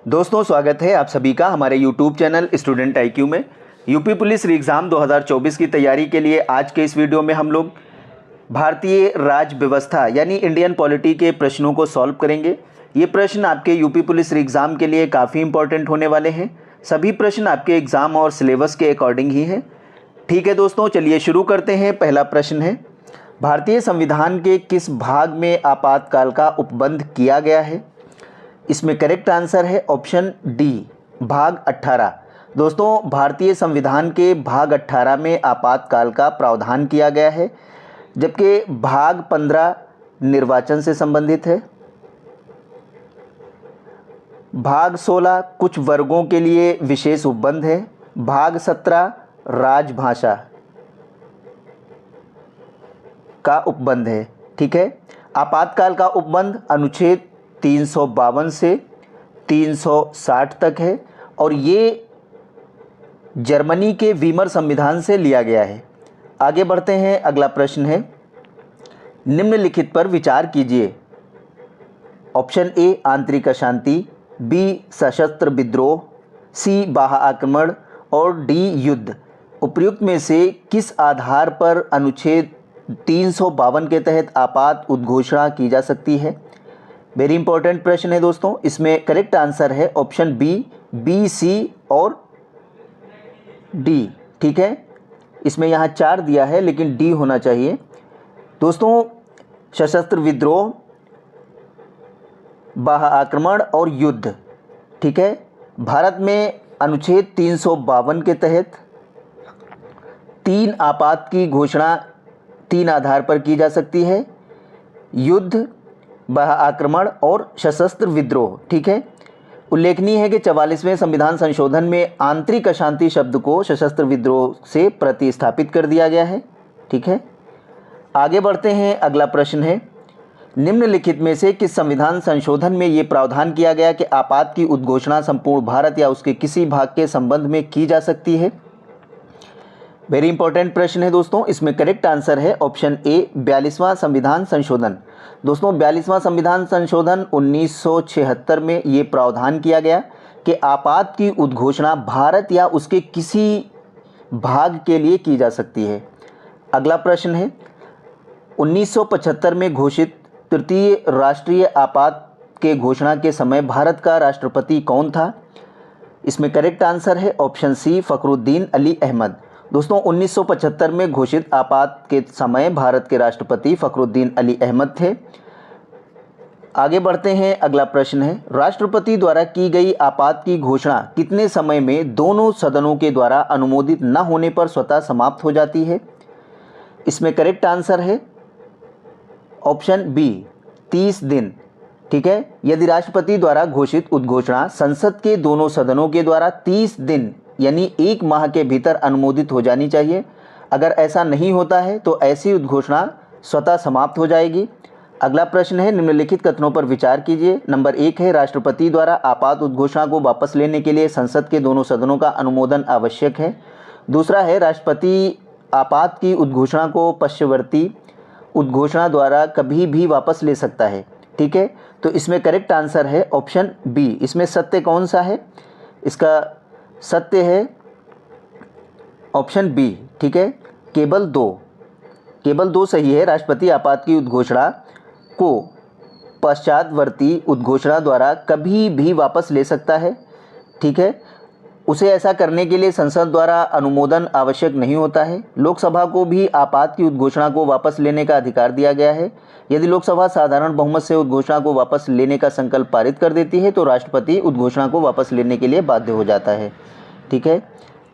दोस्तों, स्वागत है आप सभी का हमारे YouTube चैनल स्टूडेंट IQ में। यूपी पुलिस री एग्ज़ाम 2024 की तैयारी के लिए आज के इस वीडियो में हम लोग भारतीय राज व्यवस्था यानी इंडियन पॉलिटी के प्रश्नों को सॉल्व करेंगे। ये प्रश्न आपके यूपी पुलिस री एग्ज़ाम के लिए काफ़ी इंपॉर्टेंट होने वाले हैं। सभी प्रश्न आपके एग्ज़ाम और सिलेबस के अकॉर्डिंग ही हैं। ठीक है दोस्तों, चलिए शुरू करते हैं। पहला प्रश्न है, भारतीय संविधान के किस भाग में आपातकाल का उपबंध किया गया है? इसमें करेक्ट आंसर है ऑप्शन डी, भाग 18। दोस्तों, भारतीय संविधान के भाग 18 में आपातकाल का प्रावधान किया गया है, जबकि भाग 15 निर्वाचन से संबंधित है। भाग 16 कुछ वर्गों के लिए विशेष उपबंध है। भाग 17 राजभाषा का उपबंध है। ठीक है, आपातकाल का उपबंध अनुच्छेद 352 से 360 तक है और ये जर्मनी के वीमर संविधान से लिया गया है। आगे बढ़ते हैं। अगला प्रश्न है, निम्नलिखित पर विचार कीजिए। ऑप्शन ए आंतरिक अशांति, बी सशस्त्र विद्रोह, सी बाह्य आक्रमण और डी युद्ध। उपर्युक्त में से किस आधार पर अनुच्छेद 352 के तहत आपात उद्घोषणा की जा सकती है? वेरी इंपॉर्टेंट प्रश्न है दोस्तों। इसमें करेक्ट आंसर है ऑप्शन बी, सी और डी। ठीक है, इसमें यहाँ 4 दिया है लेकिन डी होना चाहिए। दोस्तों, सशस्त्र विद्रोह, बाह्य आक्रमण और युद्ध। ठीक है, भारत में अनुच्छेद 352 के तहत 3 आपात की घोषणा 3 आधार पर की जा सकती है, युद्ध, बाह्य आक्रमण और सशस्त्र विद्रोह। ठीक है, उल्लेखनीय है कि 44वें संविधान संशोधन में आंतरिक अशांति शब्द को सशस्त्र विद्रोह से प्रतिस्थापित कर दिया गया है। ठीक है, आगे बढ़ते हैं। अगला प्रश्न है, निम्नलिखित में से किस संविधान संशोधन में ये प्रावधान किया गया कि आपात की उद्घोषणा संपूर्ण भारत या उसके किसी भाग के संबंध में की जा सकती है? वेरी इंपॉर्टेंट प्रश्न है दोस्तों। इसमें करेक्ट आंसर है ऑप्शन ए, 42वां संविधान संशोधन। दोस्तों, 42वां संविधान संशोधन 1976 में ये प्रावधान किया गया कि आपात की उद्घोषणा भारत या उसके किसी भाग के लिए की जा सकती है। अगला प्रश्न है, 1975 में घोषित तृतीय राष्ट्रीय आपात के घोषणा के समय भारत का राष्ट्रपति कौन था? इसमें करेक्ट आंसर है ऑप्शन सी, फखरुद्दीन अली अहमद। दोस्तों, 1975 में घोषित आपात के समय भारत के राष्ट्रपति फखरुद्दीन अली अहमद थे। आगे बढ़ते हैं। अगला प्रश्न है, राष्ट्रपति द्वारा की गई आपात की घोषणा कितने समय में दोनों सदनों के द्वारा अनुमोदित न होने पर स्वतः समाप्त हो जाती है? इसमें करेक्ट आंसर है ऑप्शन बी, 30 दिन। ठीक है, यदि राष्ट्रपति द्वारा घोषित उद्घोषणा संसद के दोनों सदनों के द्वारा 30 दिन यानी 1 माह के भीतर अनुमोदित हो जानी चाहिए। अगर ऐसा नहीं होता है तो ऐसी उद्घोषणा स्वतः समाप्त हो जाएगी। अगला प्रश्न है, निम्नलिखित कथनों पर विचार कीजिए। नंबर 1 है, राष्ट्रपति द्वारा आपात उद्घोषणा को वापस लेने के लिए संसद के दोनों सदनों का अनुमोदन आवश्यक है। दूसरा है, राष्ट्रपति आपात की उद्घोषणा को पश्चवर्ती उद्घोषणा द्वारा कभी भी वापस ले सकता है। ठीक है, तो इसमें करेक्ट आंसर है ऑप्शन बी। इसमें सत्य कौन सा है? इसका सत्य है ऑप्शन बी। ठीक है, केवल दो सही है। राष्ट्रपति आपात की उद्घोषणा को पश्चातवर्ती उद्घोषणा द्वारा कभी भी वापस ले सकता है। ठीक है, उसे ऐसा करने के लिए संसद द्वारा अनुमोदन आवश्यक नहीं होता है। लोकसभा को भी आपात की उद्घोषणा को वापस लेने का अधिकार दिया गया है। यदि लोकसभा साधारण बहुमत से उद्घोषणा को वापस लेने का संकल्प पारित कर देती है तो राष्ट्रपति उद्घोषणा को वापस लेने के लिए बाध्य हो जाता है। ठीक है,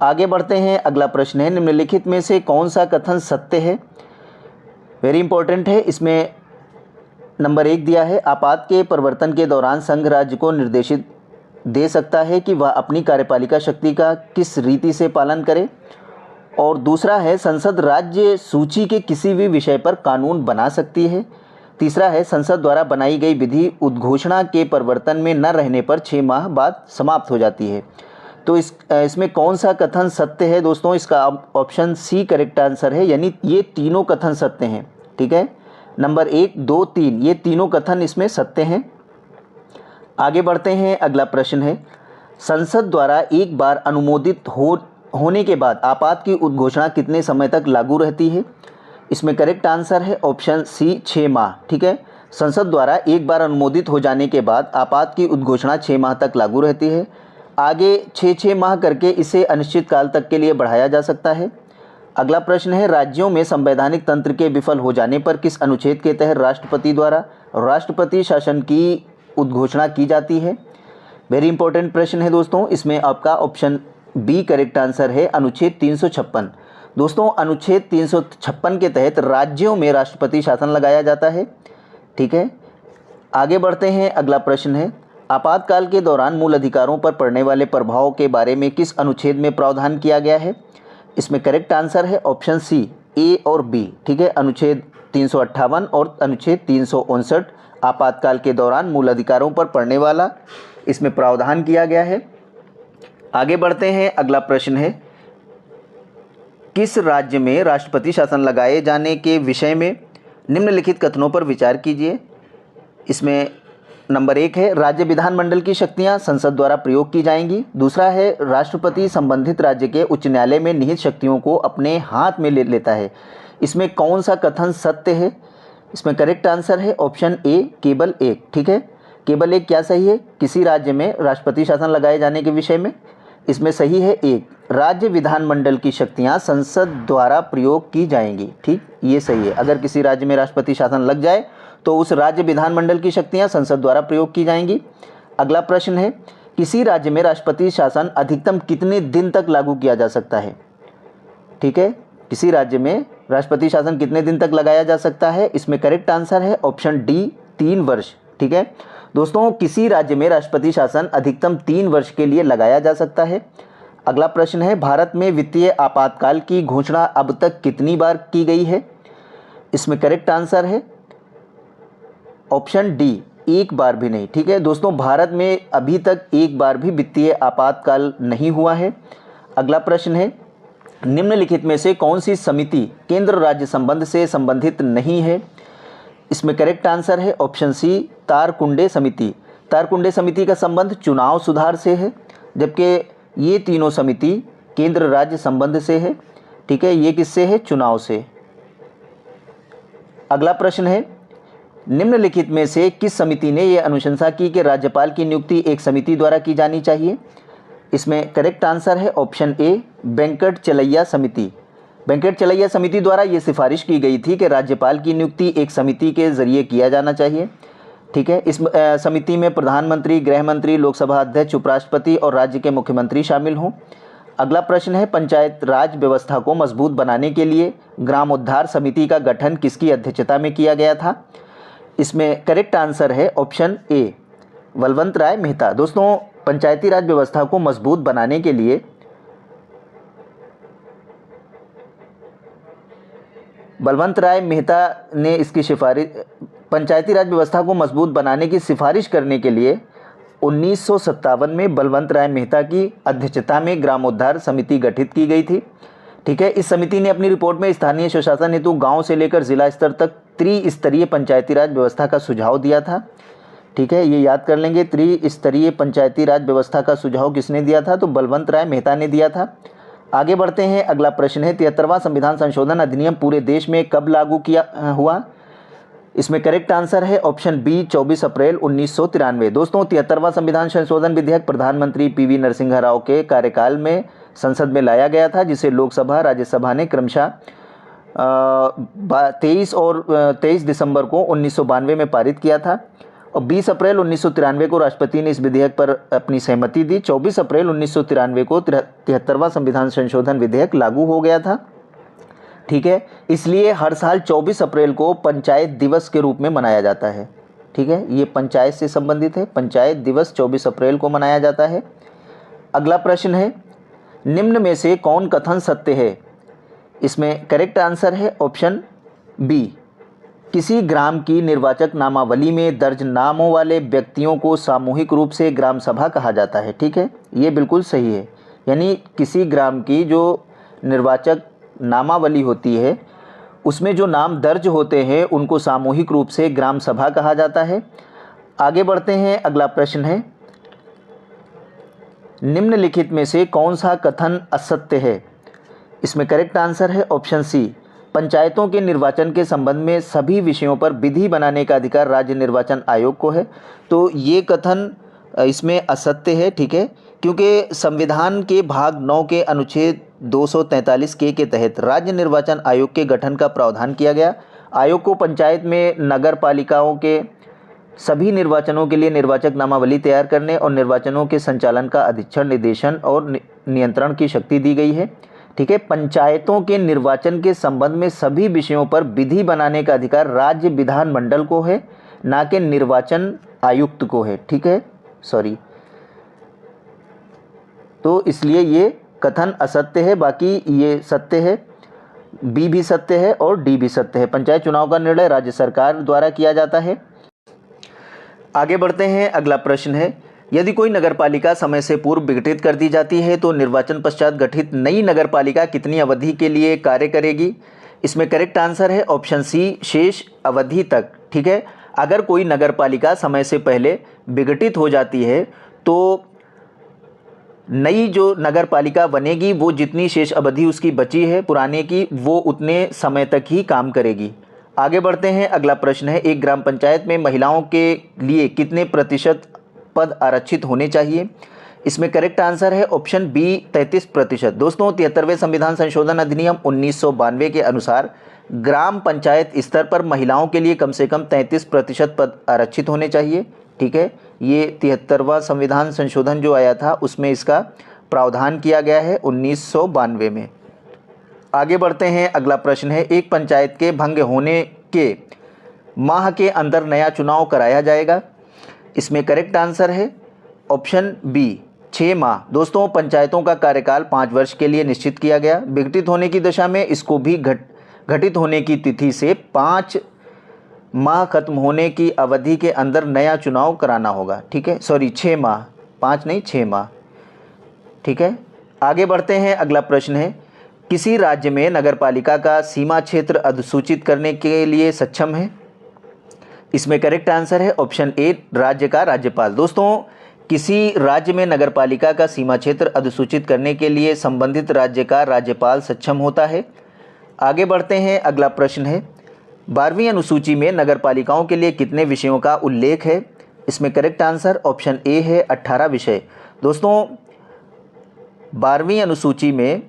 आगे बढ़ते हैं। अगला प्रश्न है, निम्नलिखित में से कौन सा कथन सत्य है? वेरी इंपॉर्टेंट है। इसमें नंबर 1 दिया है, आपात के प्रवर्तन के दौरान संघ राज्य को निर्देशित दे सकता है कि वह अपनी कार्यपालिका शक्ति का किस रीति से पालन करे। और दूसरा है, संसद राज्य सूची के किसी भी विषय पर कानून बना सकती है। तीसरा है, संसद द्वारा बनाई गई विधि उद्घोषणा के प्रवर्तन में न रहने पर 6 माह बाद समाप्त हो जाती है। तो इसमें कौन सा कथन सत्य है दोस्तों? इसका ऑप्शन सी करेक्ट आंसर है, यानी ये तीनों कथन सत्य हैं। ठीक है, नंबर 1, 2, 3 ये तीनों कथन इसमें सत्य हैं। आगे बढ़ते हैं, अगला प्रश्न है, संसद द्वारा एक बार अनुमोदित होने के बाद आपात की उद्घोषणा कितने समय तक लागू रहती है? इसमें करेक्ट आंसर है ऑप्शन सी 6 माह। ठीक है, संसद द्वारा एक बार अनुमोदित हो जाने के बाद आपात की उद्घोषणा 6 माह तक लागू रहती है। आगे 6 माह करके इसे अनिश्चित काल तक के लिए बढ़ाया जा सकता है। अगला प्रश्न है, राज्यों में संवैधानिक तंत्र के विफल हो जाने पर किस अनुच्छेद के तहत राष्ट्रपति द्वारा राष्ट्रपति शासन की उद्घोषणा की जाती है? वेरी इंपॉर्टेंट प्रश्न है दोस्तों। इसमें आपका ऑप्शन बी करेक्ट आंसर है, अनुच्छेद 356। दोस्तों, अनुच्छेद 356 के तहत राज्यों में राष्ट्रपति शासन लगाया जाता है। ठीक है, आगे बढ़ते हैं, अगला प्रश्न है, आपातकाल के दौरान मूल अधिकारों पर पड़ने वाले प्रभाव के बारे में किस अनुच्छेद में प्रावधान किया गया है? इसमें करेक्ट आंसर है ऑप्शन सी ए और बी। ठीक है, अनुच्छेद 358 और अनुच्छेद 359 आपातकाल के दौरान मूल अधिकारों पर पड़ने वाला इसमें प्रावधान किया गया है। आगे बढ़ते हैं, अगला प्रश्न है, किस राज्य में राष्ट्रपति शासन लगाए जाने के विषय में निम्नलिखित कथनों पर विचार कीजिए। इसमें नंबर 1 है, राज्य विधानमंडल की शक्तियां संसद द्वारा प्रयोग की जाएंगी। दूसरा है, राष्ट्रपति संबंधित राज्य के उच्च न्यायालय में निहित शक्तियों को अपने हाथ में ले लेता है। इसमें कौन सा कथन सत्य है? इसमें करेक्ट आंसर है ऑप्शन ए केवल 1। ठीक है, केवल 1 क्या सही है? किसी राज्य में राष्ट्रपति शासन लगाए जाने के विषय में इसमें सही है 1, राज्य विधानमंडल की शक्तियां संसद द्वारा प्रयोग की जाएंगी। ठीक, ये सही है। अगर किसी राज्य में राष्ट्रपति शासन लग जाए तो उस राज्य विधानमंडल की शक्तियां संसद द्वारा प्रयोग की जाएंगी। अगला प्रश्न है, किसी राज्य में राष्ट्रपति शासन अधिकतम कितने दिन तक लागू किया जा सकता है? ठीक है, किसी राज्य में राष्ट्रपति शासन कितने दिन तक लगाया जा सकता है? इसमें करेक्ट आंसर है ऑप्शन डी 3 वर्ष। ठीक है दोस्तों, किसी राज्य में राष्ट्रपति शासन अधिकतम 3 वर्ष के लिए लगाया जा सकता है। अगला प्रश्न है, भारत में वित्तीय आपातकाल की घोषणा अब तक कितनी बार की गई है? इसमें करेक्ट आंसर है ऑप्शन डी 1 बार भी नहीं। ठीक है दोस्तों, भारत में अभी तक 1 बार भी वित्तीय आपातकाल नहीं हुआ है। अगला प्रश्न है, निम्नलिखित में से कौन सी समिति केंद्र राज्य संबंध से संबंधित नहीं है? इसमें करेक्ट आंसर है ऑप्शन सी तारकुंडे समिति। तारकुंडे समिति का संबंध चुनाव सुधार से है, जबकि ये तीनों समिति केंद्र राज्य संबंध से है। ठीक है, ये किससे है? चुनाव से। अगला प्रश्न है, निम्नलिखित में से किस समिति ने यह अनुशंसा की कि राज्यपाल की नियुक्ति एक समिति द्वारा की जानी चाहिए? इसमें करेक्ट आंसर है ऑप्शन ए वेंकट चलैया समिति। वेंकट चलैया समिति द्वारा ये सिफारिश की गई थी कि राज्यपाल की नियुक्ति एक समिति के जरिए किया जाना चाहिए। ठीक है, इस समिति में प्रधानमंत्री, गृह मंत्री, लोकसभा अध्यक्ष, उपराष्ट्रपति और राज्य के मुख्यमंत्री शामिल हों। अगला प्रश्न है, पंचायत राज व्यवस्था को मजबूत बनाने के लिए ग्रामोद्धार समिति का गठन किसकी अध्यक्षता में किया गया था? इसमें करेक्ट आंसर है ऑप्शन ए बलवंत राय मेहता। दोस्तों, पंचायती राज व्यवस्था को मजबूत बनाने के लिए बलवंत राय मेहता ने इसकी सिफारिश पंचायती राज व्यवस्था को मजबूत बनाने की सिफारिश करने के लिए 1957 में बलवंत राय मेहता की अध्यक्षता में ग्रामोद्धार समिति गठित की गई थी। ठीक है, इस समिति ने अपनी रिपोर्ट में स्थानीय स्वशासन हेतु गांव से लेकर जिला स्तर तक त्रिस्तरीय पंचायती राज व्यवस्था का सुझाव दिया था। ठीक है, ये याद कर लेंगे, त्रिस्तरीय पंचायती राज व्यवस्था का सुझाव किसने दिया था? तो बलवंत राय मेहता ने दिया था। आगे बढ़ते हैं, अगला प्रश्न है, 73वां संविधान संशोधन अधिनियम पूरे देश में कब लागू किया हुआ? इसमें करेक्ट आंसर है ऑप्शन बी 24 अप्रैल 1993। दोस्तों, 73वां संविधान संशोधन विधेयक प्रधानमंत्री पीवी नरसिंह राव के कार्यकाल में संसद में लाया गया था, जिसे लोकसभा राज्यसभा ने क्रमशः 23 दिसंबर को 1992 में पारित किया था और 20 अप्रैल 1993 को राष्ट्रपति ने इस विधेयक पर अपनी सहमति दी। 24 अप्रैल 1993 को 73वां संविधान संशोधन विधेयक लागू हो गया था। ठीक है, इसलिए हर साल 24 अप्रैल को पंचायत दिवस के रूप में मनाया जाता है। ठीक है, ये पंचायत से संबंधित है। पंचायत दिवस 24 अप्रैल को मनाया जाता है। अगला प्रश्न है, निम्न में से कौन कथन सत्य है? इसमें करेक्ट आंसर है ऑप्शन बी, किसी ग्राम की निर्वाचक नामावली में दर्ज नामों वाले व्यक्तियों को सामूहिक रूप से ग्राम सभा कहा जाता है। ठीक है, ये बिल्कुल सही है। यानी किसी ग्राम की जो निर्वाचक नामावली होती है उसमें जो नाम दर्ज होते हैं उनको सामूहिक रूप से ग्राम सभा कहा जाता है। आगे बढ़ते हैं, अगला प्रश्न है, निम्नलिखित में से कौन सा कथन असत्य है? इसमें करेक्ट आंसर है ऑप्शन सी, पंचायतों के निर्वाचन के संबंध में सभी विषयों पर विधि बनाने का अधिकार राज्य निर्वाचन आयोग को है। तो ये कथन इसमें असत्य है, ठीक है, क्योंकि संविधान के भाग 9 के अनुच्छेद 243 के तहत राज्य निर्वाचन आयोग के गठन का प्रावधान किया गया। आयोग को पंचायत में नगर पालिकाओं के सभी निर्वाचनों के लिए निर्वाचक नामावली तैयार करने और निर्वाचनों के संचालन का अधीक्षण, निर्देशन और नियंत्रण की शक्ति दी गई है, ठीक है। पंचायतों के निर्वाचन के संबंध में सभी विषयों पर विधि बनाने का अधिकार राज्य विधानमंडल को है, ना कि निर्वाचन आयुक्त को है, ठीक है, सॉरी। तो इसलिए ये कथन असत्य है, बाकी ये सत्य है, बी भी सत्य है और डी भी सत्य है। पंचायत चुनाव का निर्णय राज्य सरकार द्वारा किया जाता है। आगे बढ़ते हैं, अगला प्रश्न है, यदि कोई नगरपालिका समय से पूर्व विघटित कर दी जाती है तो निर्वाचन पश्चात गठित नई नगरपालिका कितनी अवधि के लिए कार्य करेगी? इसमें करेक्ट आंसर है ऑप्शन सी, शेष अवधि तक, ठीक है। अगर कोई नगरपालिका समय से पहले विघटित हो जाती है तो नई जो नगरपालिका बनेगी वो जितनी शेष अवधि उसकी बची है पुराने की, वो उतने समय तक ही काम करेगी। आगे बढ़ते हैं, अगला प्रश्न है, एक ग्राम पंचायत में महिलाओं के लिए कितने प्रतिशत पद आरक्षित होने चाहिए? इसमें करेक्ट आंसर है ऑप्शन बी, 33%। दोस्तों, 73वें संविधान संशोधन अधिनियम 1992 के अनुसार ग्राम पंचायत स्तर पर महिलाओं के लिए कम से कम 33% पद आरक्षित होने चाहिए, ठीक है। ये 73वां संविधान संशोधन जो आया था उसमें इसका प्रावधान किया गया है 1992 में। आगे बढ़ते हैं, अगला प्रश्न है, एक पंचायत के भंग होने के माह के अंदर नया चुनाव कराया जाएगा? इसमें करेक्ट आंसर है ऑप्शन बी, 6 माह। दोस्तों, पंचायतों का कार्यकाल 5 वर्ष के लिए निश्चित किया गया। विघटित होने की दशा में इसको भी घटित होने की तिथि से 5 माह खत्म होने की अवधि के अंदर नया चुनाव कराना होगा, ठीक है, सॉरी 6 माह, 5 नहीं 6 माह, ठीक है। आगे बढ़ते हैं, अगला प्रश्न है, किसी राज्य में नगरपालिका का सीमा क्षेत्र अधिसूचित करने के लिए सक्षम है? इसमें करेक्ट आंसर है ऑप्शन ए, राज्य का राज्यपाल। दोस्तों, किसी राज्य में नगरपालिका का सीमा क्षेत्र अधिसूचित करने के लिए संबंधित राज्य का राज्यपाल सक्षम होता है। आगे बढ़ते हैं, अगला प्रश्न है, 12वीं अनुसूची में नगरपालिकाओं के लिए कितने विषयों का उल्लेख है? इसमें करेक्ट आंसर ऑप्शन ए है, 18 विषय। दोस्तों, 12वीं अनुसूची में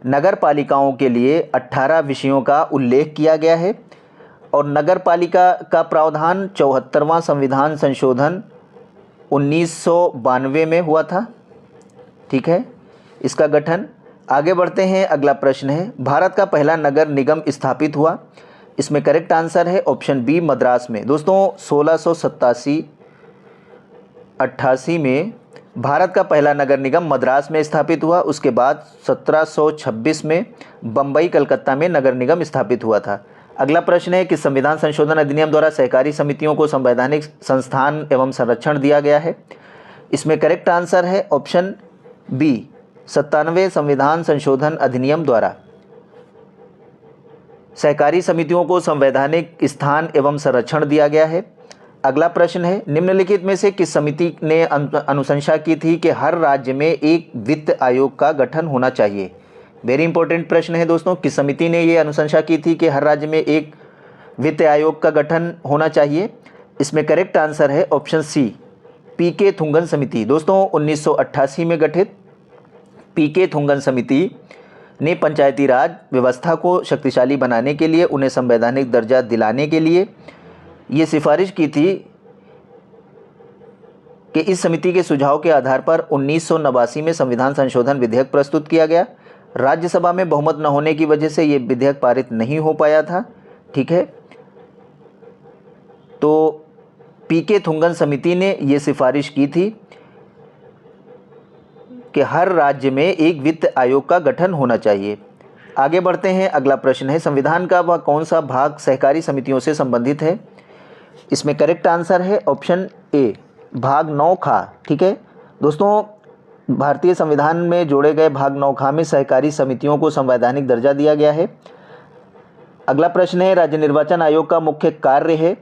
नगरपालिकाओं के लिए 18 विषयों का उल्लेख किया गया है और नगरपालिका का प्रावधान 74वां संविधान संशोधन 1992 में हुआ था, ठीक है, इसका गठन। आगे बढ़ते हैं, अगला प्रश्न है, भारत का पहला नगर निगम स्थापित हुआ? इसमें करेक्ट आंसर है ऑप्शन बी, मद्रास में। दोस्तों, 1687-88 में भारत का पहला नगर निगम मद्रास में स्थापित हुआ। उसके बाद 1726 में बम्बई, कलकत्ता में नगर निगम स्थापित हुआ था। अगला प्रश्न है कि संविधान संशोधन अधिनियम द्वारा सहकारी समितियों को संवैधानिक संस्थान एवं संरक्षण दिया गया है? इसमें करेक्ट आंसर है ऑप्शन बी, 97वें संविधान संशोधन अधिनियम द्वारा सहकारी समितियों को संवैधानिक स्थान एवं संरक्षण दिया गया है। अगला प्रश्न है, निम्नलिखित में से किस समिति ने अनुशंसा की थी कि हर राज्य में एक वित्त आयोग का गठन होना चाहिए? वेरी इंपॉर्टेंट प्रश्न है दोस्तों, किस समिति ने ये अनुशंसा की थी कि हर राज्य में एक वित्त आयोग का गठन होना चाहिए? इसमें करेक्ट आंसर है ऑप्शन सी, पीके थुंगन समिति। दोस्तों, 1988 में गठित पीके थुंगन समिति ने पंचायती राज व्यवस्था को शक्तिशाली बनाने के लिए, उन्हें संवैधानिक दर्जा दिलाने के लिए ये सिफारिश की थी कि इस समिति के सुझाव के आधार पर 1989 में संविधान संशोधन विधेयक प्रस्तुत किया गया। राज्यसभा में बहुमत न होने की वजह से ये विधेयक पारित नहीं हो पाया था, ठीक है। तो पीके थुंगन समिति ने ये सिफारिश की थी कि हर राज्य में एक वित्त आयोग का गठन होना चाहिए। आगे बढ़ते हैं, अगला प्रश्न है, संविधान का वह कौन सा भाग सहकारी समितियों से संबंधित है? इसमें करेक्ट आंसर है ऑप्शन ए, भाग 9 खा, ठीक है। दोस्तों, भारतीय संविधान में जोड़े गए भाग 9 खा में सहकारी समितियों को संवैधानिक दर्जा दिया गया है। अगला प्रश्न है, राज्य निर्वाचन आयोग का मुख्य कार्य है?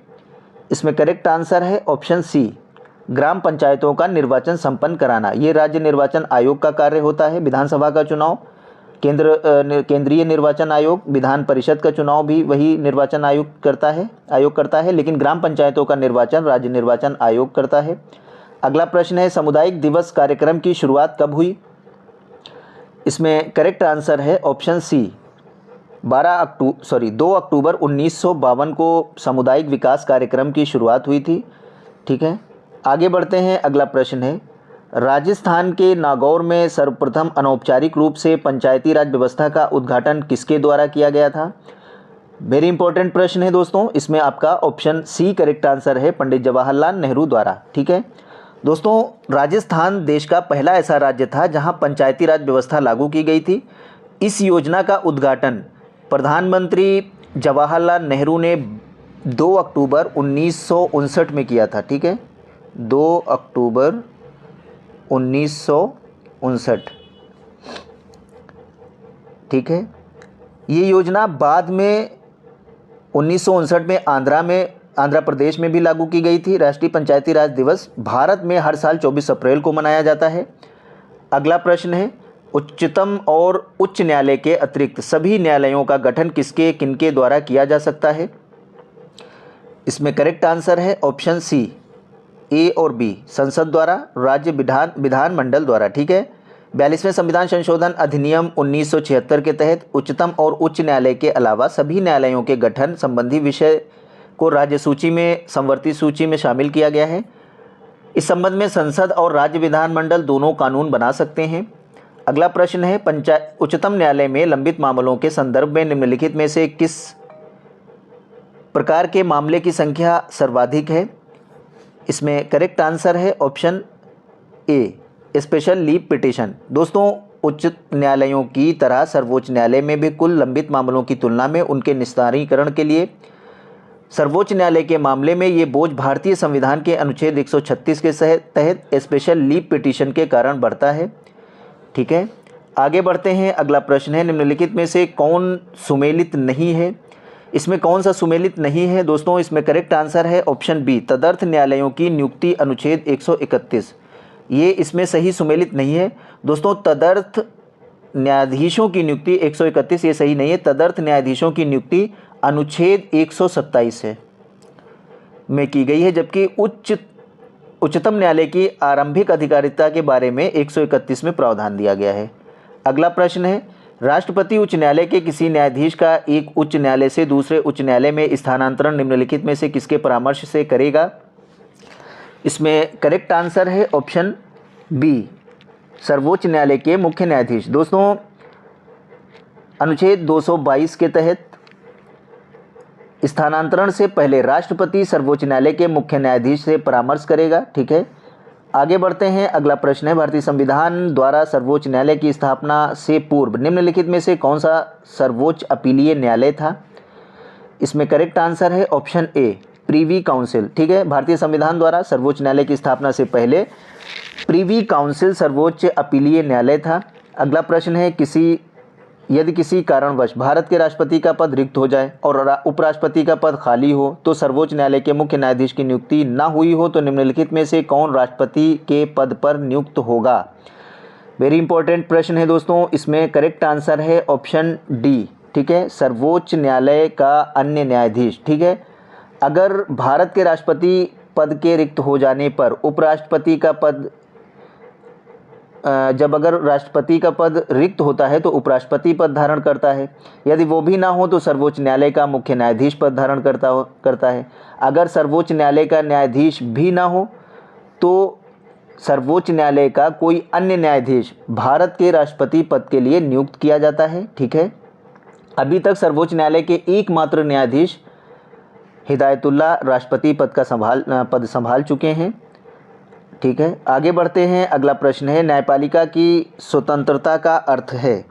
इसमें करेक्ट आंसर है ऑप्शन सी, ग्राम पंचायतों का निर्वाचन संपन्न कराना। ये राज्य निर्वाचन आयोग का कार्य होता है। विधानसभा का चुनाव केंद्रीय निर्वाचन आयोग, विधान परिषद का चुनाव भी वही निर्वाचन आयोग करता है, लेकिन ग्राम पंचायतों का निर्वाचन राज्य निर्वाचन आयोग करता है। अगला प्रश्न है, सामुदायिक दिवस कार्यक्रम की शुरुआत कब हुई? इसमें करेक्ट आंसर है ऑप्शन सी, 2 अक्टूबर 1952 को सामुदायिक विकास कार्यक्रम की शुरुआत हुई थी। ठीक है, आगे बढ़ते हैं। अगला प्रश्न है, राजस्थान के नागौर में सर्वप्रथम अनौपचारिक रूप से पंचायती राज व्यवस्था का उद्घाटन किसके द्वारा किया गया था? वेरी इंपॉर्टेंट प्रश्न है दोस्तों। इसमें आपका ऑप्शन सी करेक्ट आंसर है, पंडित जवाहरलाल नेहरू द्वारा। ठीक है दोस्तों, राजस्थान देश का पहला ऐसा राज्य था जहां पंचायती राज व्यवस्था लागू की गई थी। इस योजना का उद्घाटन प्रधानमंत्री जवाहरलाल नेहरू ने 2 अक्टूबर 1959 में किया था। ठीक है, 2 अक्टूबर 1959। ठीक है, ये योजना बाद में 1959 में आंध्र प्रदेश में भी लागू की गई थी। राष्ट्रीय पंचायती राज दिवस भारत में हर साल 24 अप्रैल को मनाया जाता है। अगला प्रश्न है, उच्चतम और उच्च न्यायालय के अतिरिक्त सभी न्यायालयों का गठन किनके द्वारा किया जा सकता है? इसमें करेक्ट आंसर है ऑप्शन सी, ए और बी, संसद द्वारा, राज्य विधानमंडल द्वारा। ठीक है, 42वें संविधान संशोधन अधिनियम 1976 के तहत उच्चतम और उच्च न्यायालय के अलावा सभी न्यायालयों के गठन संबंधी विषय को राज्य सूची में संवर्ती सूची में शामिल किया गया है। इस संबंध में संसद और राज्य विधानमंडल दोनों कानून बना सकते हैं। अगला प्रश्न है, उच्चतम न्यायालय में लंबित मामलों के संदर्भ में निम्नलिखित में से किस प्रकार के मामले की संख्या सर्वाधिक है? इसमें करेक्ट आंसर है option A, special leave petition. दोस्तों, उच्च न्यायालयों की तरह सर्वोच्च न्यायालय में भी कुल लंबित मामलों की तुलना में उनके निस्तारीकरण के लिए सर्वोच्च न्यायालय के मामले में ये बोझ भारतीय संविधान के अनुच्छेद 136 के तहत स्पेशल लीव पिटीशन के कारण बढ़ता है। ठीक है, आगे बढ़ते हैं। अगला प्रश्न है, निम्नलिखित में से कौन सुमेलित नहीं है? इसमें कौन सा सुमेलित नहीं है दोस्तों? इसमें करेक्ट आंसर है ऑप्शन बी, तदर्थ न्यायालयों की नियुक्ति अनुच्छेद 131। ये इसमें सही सुमेलित नहीं है दोस्तों। तदर्थ न्यायाधीशों की नियुक्ति 131 ये सही नहीं है। तदर्थ न्यायाधीशों की नियुक्ति अनुच्छेद 127 है में की गई है, जबकि उच्चतम न्यायालय की आरंभिक अधिकारिता के बारे में 131 में प्रावधान दिया गया है। अगला प्रश्न है, राष्ट्रपति उच्च न्यायालय के किसी न्यायाधीश का एक उच्च न्यायालय से दूसरे उच्च न्यायालय में स्थानांतरण निम्नलिखित में से किसके परामर्श से करेगा? इसमें करेक्ट आंसर है ऑप्शन बी, सर्वोच्च न्यायालय के मुख्य न्यायाधीश। दोस्तों, अनुच्छेद 222 के तहत स्थानांतरण से पहले राष्ट्रपति सर्वोच्च न्यायालय के मुख्य न्यायाधीश से परामर्श करेगा। ठीक है, आगे बढ़ते हैं। अगला प्रश्न है, भारतीय संविधान द्वारा सर्वोच्च न्यायालय की स्थापना से पूर्व निम्नलिखित में से कौन सा सर्वोच्च अपीलीय न्यायालय था? इसमें करेक्ट आंसर है ऑप्शन ए, प्रीवी काउंसिल। ठीक है, भारतीय संविधान द्वारा सर्वोच्च न्यायालय की स्थापना से पहले प्रीवी काउंसिल सर्वोच्च अपीलीय न्यायालय था। अगला प्रश्न है, यदि किसी कारणवश भारत के राष्ट्रपति का पद रिक्त हो जाए और उपराष्ट्रपति का पद खाली हो तो सर्वोच्च न्यायालय के मुख्य न्यायाधीश की नियुक्ति न हुई हो तो निम्नलिखित में से कौन राष्ट्रपति के पद पर नियुक्त होगा? वेरी इंपॉर्टेंट प्रश्न है दोस्तों। इसमें करेक्ट आंसर है ऑप्शन डी। ठीक है, सर्वोच्च न्यायालय का अन्य न्यायाधीश। ठीक है, अगर भारत के राष्ट्रपति पद के रिक्त हो जाने पर उपराष्ट्रपति का पद अगर राष्ट्रपति का पद रिक्त होता है तो उपराष्ट्रपति पद धारण करता है। यदि वो भी ना हो तो सर्वोच्च न्यायालय का मुख्य न्यायाधीश पद धारण करता है। अगर सर्वोच्च न्यायालय का न्यायाधीश भी ना हो तो सर्वोच्च न्यायालय का कोई अन्य न्यायाधीश भारत के राष्ट्रपति पद के लिए नियुक्त किया जाता है। ठीक है, अभी तक सर्वोच्च न्यायालय के एकमात्र न्यायाधीश हिदायतुल्लाह राष्ट्रपति पद संभाल चुके हैं। ठीक है, आगे बढ़ते हैं। अगला प्रश्न है, न्यायपालिका की स्वतंत्रता का अर्थ है?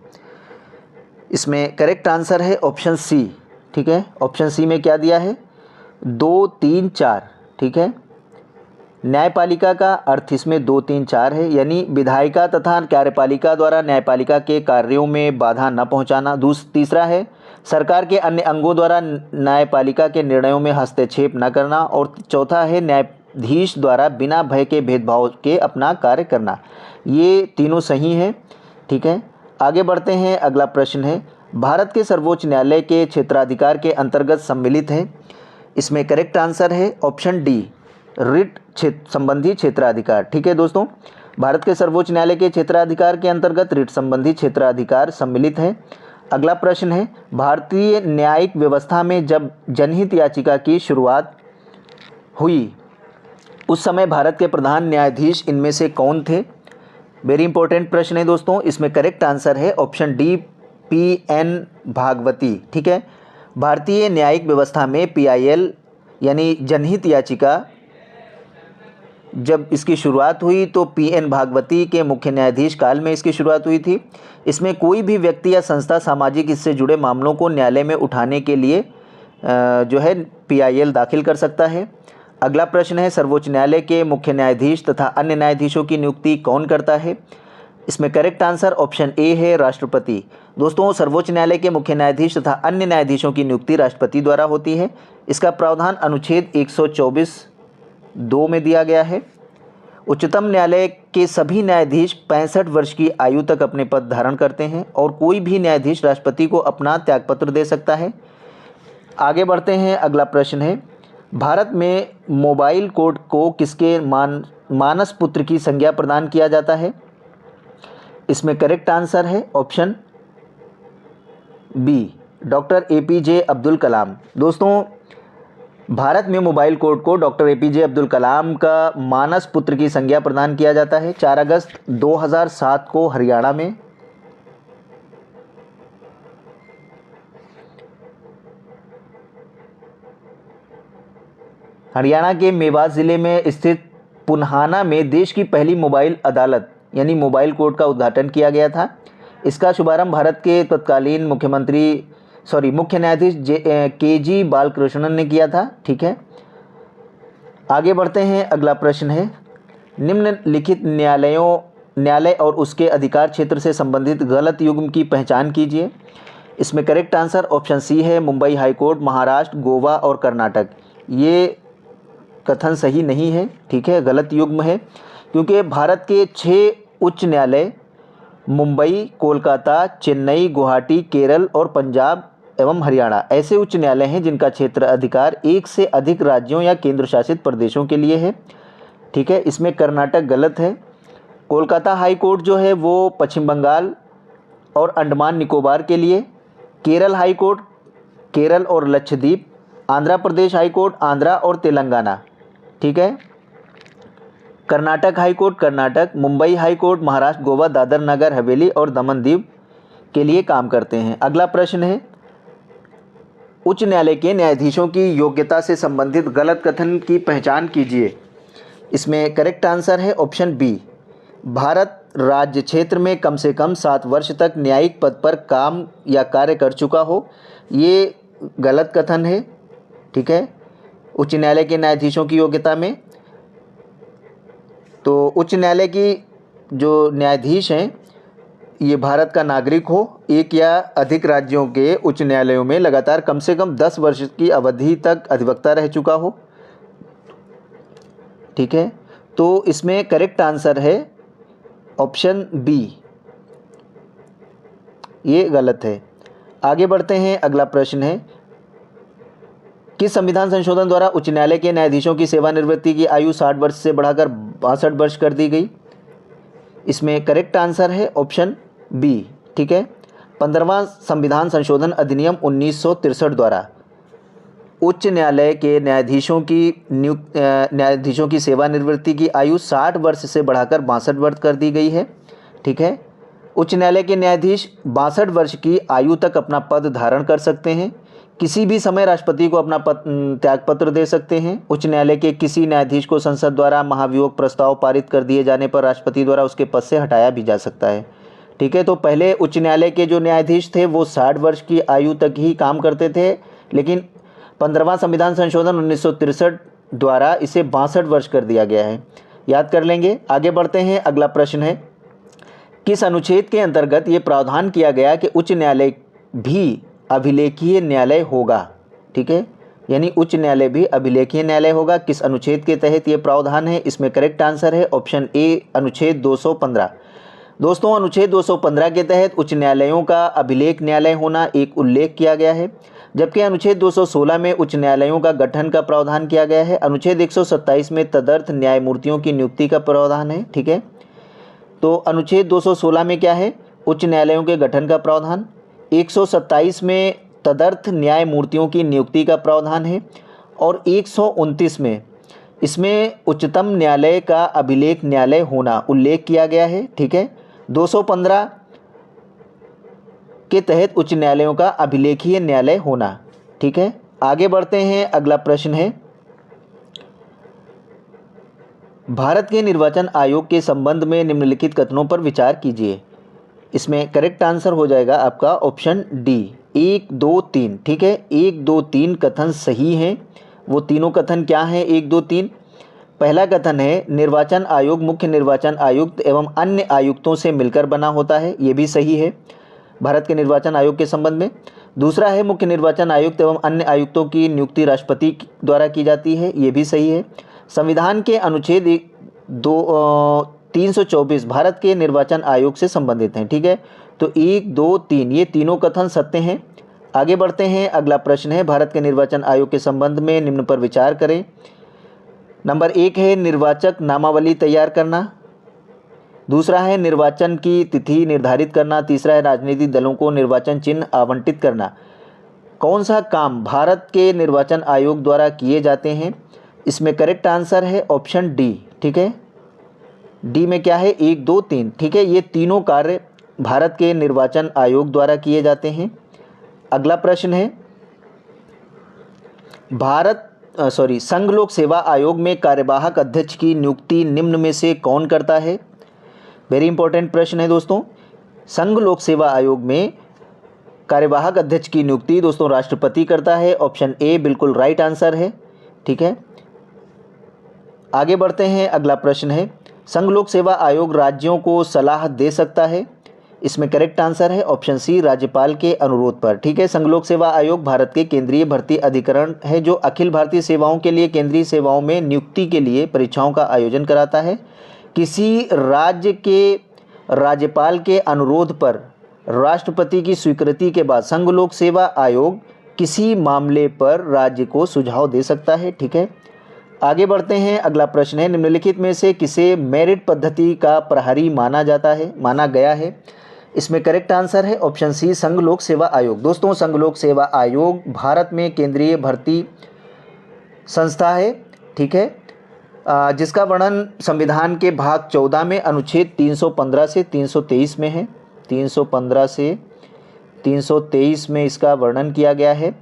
इसमें करेक्ट आंसर है ऑप्शन सी। ठीक है, ऑप्शन सी में क्या दिया है? 2, 3, 4। ठीक है, न्यायपालिका का अर्थ इसमें 2, 3, 4 है, यानी विधायिका तथा कार्यपालिका द्वारा न्यायपालिका के कार्यों में बाधा न पहुंचाना। तीसरा है सरकार के अन्य अंगों द्वारा न्यायपालिका के निर्णयों में हस्तक्षेप न करना, और चौथा है न्यायाधीश द्वारा बिना भय के भेदभाव के अपना कार्य करना। ये तीनों सही हैं। ठीक है, आगे बढ़ते हैं। अगला प्रश्न है, भारत के सर्वोच्च न्यायालय के क्षेत्राधिकार के अंतर्गत सम्मिलित है। इसमें करेक्ट आंसर है ऑप्शन डी, रिट संबंधी क्षेत्राधिकार। ठीक है दोस्तों, भारत के सर्वोच्च न्यायालय के क्षेत्राधिकार के अंतर्गत रिट संबंधी क्षेत्राधिकार सम्मिलित है। अगला प्रश्न है, भारतीय न्यायिक व्यवस्था में जब जनहित याचिका की शुरुआत हुई उस समय भारत के प्रधान न्यायाधीश इनमें से कौन थे? वेरी इंपॉर्टेंट प्रश्न है दोस्तों। इसमें करेक्ट आंसर है ऑप्शन डी, PN भागवती। ठीक है, भारतीय न्यायिक व्यवस्था में PIL यानी जनहित याचिका जब इसकी शुरुआत हुई तो PN भागवती के मुख्य न्यायाधीश काल में इसकी शुरुआत हुई थी। इसमें कोई भी व्यक्ति या संस्था सामाजिक इससे जुड़े मामलों को न्यायालय में उठाने के लिए जो है PIL दाखिल कर सकता है। अगला प्रश्न है, सर्वोच्च न्यायालय के मुख्य न्यायाधीश तथा अन्य न्यायाधीशों की नियुक्ति कौन करता है? इसमें करेक्ट आंसर ऑप्शन ए है, राष्ट्रपति। दोस्तों, सर्वोच्च न्यायालय के मुख्य न्यायाधीश तथा अन्य न्यायाधीशों की नियुक्ति राष्ट्रपति द्वारा होती है। इसका प्रावधान अनुच्छेद 124(2) में दिया गया है। उच्चतम न्यायालय के सभी न्यायाधीश 65 वर्ष की आयु तक अपने पद धारण करते हैं और कोई भी न्यायाधीश राष्ट्रपति को अपना त्यागपत्र दे सकता है। आगे बढ़ते हैं। अगला प्रश्न है, भारत में मोबाइल कोड को किसके मानस पुत्र की संज्ञा प्रदान किया जाता है? इसमें करेक्ट आंसर है option B, doctor APJ Abdul Kalam. दोस्तों, भारत में मोबाइल कोड को डॉक्टर APJ अब्दुल कलाम का मानस पुत्र की संज्ञा प्रदान किया जाता है 4 अगस्त 2007 को हरियाणा में। हरियाणा के मेवात ज़िले में स्थित पुन्हाना में देश की पहली मोबाइल अदालत यानी मोबाइल कोर्ट का उद्घाटन किया गया था। इसका शुभारंभ भारत के तत्कालीन मुख्य न्यायाधीश KG बालकृष्णन ने किया था। ठीक है, आगे बढ़ते हैं। अगला प्रश्न है, निम्नलिखित न्यायालय और उसके अधिकार क्षेत्र से संबंधित गलत युग्म की पहचान कीजिए। इसमें करेक्ट आंसर ऑप्शन सी है, मुंबई हाई कोर्ट, महाराष्ट्र, गोवा और कर्नाटक। ये कथन सही नहीं है। ठीक है, गलत युग्म है, क्योंकि भारत के 6 उच्च न्यायालय मुंबई, कोलकाता, चेन्नई, गुवाहाटी, केरल और पंजाब एवं हरियाणा ऐसे उच्च न्यायालय हैं जिनका क्षेत्र अधिकार एक से अधिक राज्यों या केंद्र शासित प्रदेशों के लिए है। ठीक है, इसमें कर्नाटक गलत है। कोलकाता हाई कोर्ट जो है वो पश्चिम बंगाल और अंडमान निकोबार के लिए, केरल हाई कोर्ट केरल और लक्षद्वीप, आंध्र प्रदेश हाई कोर्ट आंध्रा और तेलंगाना। ठीक है, Karnataka high court Karnataka, Mumbai high court Maharashtra, Goa, Dadra Nagar Haveli और दमन दीव के लिए काम करते हैं। अगला प्रश्न है, उच्च न्यायालय के न्यायाधीशों की योग्यता से संबंधित गलत कथन की पहचान कीजिए। इसमें करेक्ट आंसर है ऑप्शन बी, भारत राज्य क्षेत्र में कम से कम 7 वर्ष तक न्यायिक पद पर काम या कार्य कर चुका हो। ये गलत कथन है। ठीक है, उच्च न्यायालय के न्यायाधीशों की योग्यता में तो उच्च न्यायालय की जो न्यायाधीश हैं ये भारत का नागरिक हो, एक या अधिक राज्यों के उच्च न्यायालयों में लगातार कम से कम 10 वर्ष की अवधि तक अधिवक्ता रह चुका हो। ठीक है, तो इसमें करेक्ट आंसर है ऑप्शन बी, ये गलत है। आगे बढ़ते हैं। अगला प्रश्न है, किस संविधान संशोधन द्वारा उच्च न्यायालय के न्यायाधीशों की सेवानिवृत्ति की आयु 60 वर्ष से बढ़ाकर 62 वर्ष कर दी गई? इसमें करेक्ट आंसर है ऑप्शन बी। ठीक है, 15वां संविधान संशोधन अधिनियम 1963 द्वारा उच्च न्यायालय के न्यायाधीशों की सेवानिवृत्ति की आयु 60 वर्ष से बढ़ाकर 62 वर्ष कर दी गई है। ठीक है, उच्च न्यायालय के न्यायाधीश 62 वर्ष की आयु तक अपना पद धारण कर सकते हैं। किसी भी समय राष्ट्रपति को अपना त्यागपत्र दे सकते हैं। उच्च न्यायालय के किसी न्यायाधीश को संसद द्वारा महाभियोग प्रस्ताव पारित कर दिए जाने पर राष्ट्रपति द्वारा उसके पद से हटाया भी जा सकता है। ठीक है, तो पहले उच्च न्यायालय के जो न्यायाधीश थे वो 60 वर्ष की आयु तक ही काम करते थे, लेकिन 15वां संविधान संशोधन 1963 द्वारा इसे 62 वर्ष कर दिया गया है। याद कर लेंगे। आगे बढ़ते हैं। अगला प्रश्न है, किस अनुच्छेद के अंतर्गत ये प्रावधान किया गया कि उच्च न्यायालय भी अभिलेखीय न्यायालय होगा। ठीक है, यानी उच्च न्यायालय भी अभिलेखीय न्यायालय होगा। किस अनुच्छेद के तहत ये प्रावधान है? इसमें करेक्ट आंसर है ऑप्शन ए, अनुच्छेद 215। दोस्तों, अनुच्छेद 215 के तहत उच्च न्यायालयों का अभिलेख न्यायालय होना एक उल्लेख किया गया है, जबकि अनुच्छेद 216 में उच्च न्यायालयों का गठन का प्रावधान किया गया है। अनुच्छेद 127 में तदर्थ न्यायमूर्तियों की नियुक्ति का प्रावधान है। ठीक है, तो अनुच्छेद 216 में क्या है? उच्च न्यायालयों के गठन का प्रावधान। 127 में तदर्थ न्यायमूर्तियों की नियुक्ति का प्रावधान है और 129 में इसमें उच्चतम न्यायालय का अभिलेख न्यायालय होना उल्लेख किया गया है। ठीक है, 215 के तहत उच्च न्यायालयों का अभिलेखीय न्यायालय होना। ठीक है, आगे बढ़ते हैं। अगला प्रश्न है, भारत के निर्वाचन आयोग के संबंध में निम्नलिखित कथनों पर विचार कीजिए। इसमें करेक्ट आंसर हो जाएगा आपका ऑप्शन डी, 1, 2, 3। ठीक है, 1, 2, 3 कथन सही हैं। वो तीनों कथन क्या हैं? 1, 2, 3। पहला कथन है निर्वाचन आयोग मुख्य निर्वाचन आयुक्त एवं अन्य आयुक्तों से मिलकर बना होता है, ये भी सही है भारत के निर्वाचन आयोग के संबंध में। दूसरा है मुख्य निर्वाचन आयुक्त एवं अन्य आयुक्तों की नियुक्ति राष्ट्रपति द्वारा की जाती है, ये भी सही है। संविधान के अनुच्छेद 324 भारत के निर्वाचन आयोग से संबंधित हैं। ठीक है, तो 1, 2, 3 ये तीनों कथन सत्य हैं। आगे बढ़ते हैं। अगला प्रश्न है, भारत के निर्वाचन आयोग के संबंध में निम्न पर विचार करें। नंबर 1 है निर्वाचक नामावली तैयार करना। दूसरा है निर्वाचन की तिथि निर्धारित करना। तीसरा है राजनीतिक दलों को निर्वाचन चिन्ह आवंटित करना। कौन सा काम भारत के निर्वाचन आयोग द्वारा किए जाते हैं? इसमें करेक्ट आंसर है ऑप्शन डी। ठीक है, डी में क्या है? 1, 2, 3। ठीक है, ये तीनों कार्य भारत के निर्वाचन आयोग द्वारा किए जाते हैं। अगला प्रश्न है, संघ लोक सेवा आयोग में कार्यवाहक अध्यक्ष की नियुक्ति निम्न में से कौन करता है? वेरी इंपॉर्टेंट प्रश्न है दोस्तों। संघ लोक सेवा आयोग में कार्यवाहक अध्यक्ष की नियुक्ति दोस्तों राष्ट्रपति करता है। ऑप्शन ए बिल्कुल राइट आंसर है। ठीक है, आगे बढ़ते हैं। अगला प्रश्न है, संघ लोक सेवा आयोग राज्यों को सलाह दे सकता है? इसमें करेक्ट आंसर है ऑप्शन सी, राज्यपाल के अनुरोध पर। ठीक है, संघ लोक सेवा आयोग भारत के केंद्रीय भर्ती अधिकरण है जो अखिल भारतीय सेवाओं के लिए केंद्रीय सेवाओं में नियुक्ति के लिए परीक्षाओं का आयोजन कराता है। किसी राज्य के राज्यपाल के अनुरोध पर राष्ट्रपति की स्वीकृति के बाद संघ लोक सेवा आयोग किसी मामले पर राज्य को सुझाव दे सकता है। ठीक है, आगे बढ़ते हैं। अगला प्रश्न है, निम्नलिखित में से किसे मेरिट पद्धति का प्रहरी माना गया है? इसमें करेक्ट आंसर है ऑप्शन सी, संघ लोक सेवा आयोग। दोस्तों, संघ लोक सेवा आयोग भारत में केंद्रीय भर्ती संस्था है। ठीक है, जिसका वर्णन संविधान के भाग 14 में अनुच्छेद 315 से 323 में है। 315 से 323 में इसका वर्णन किया गया है।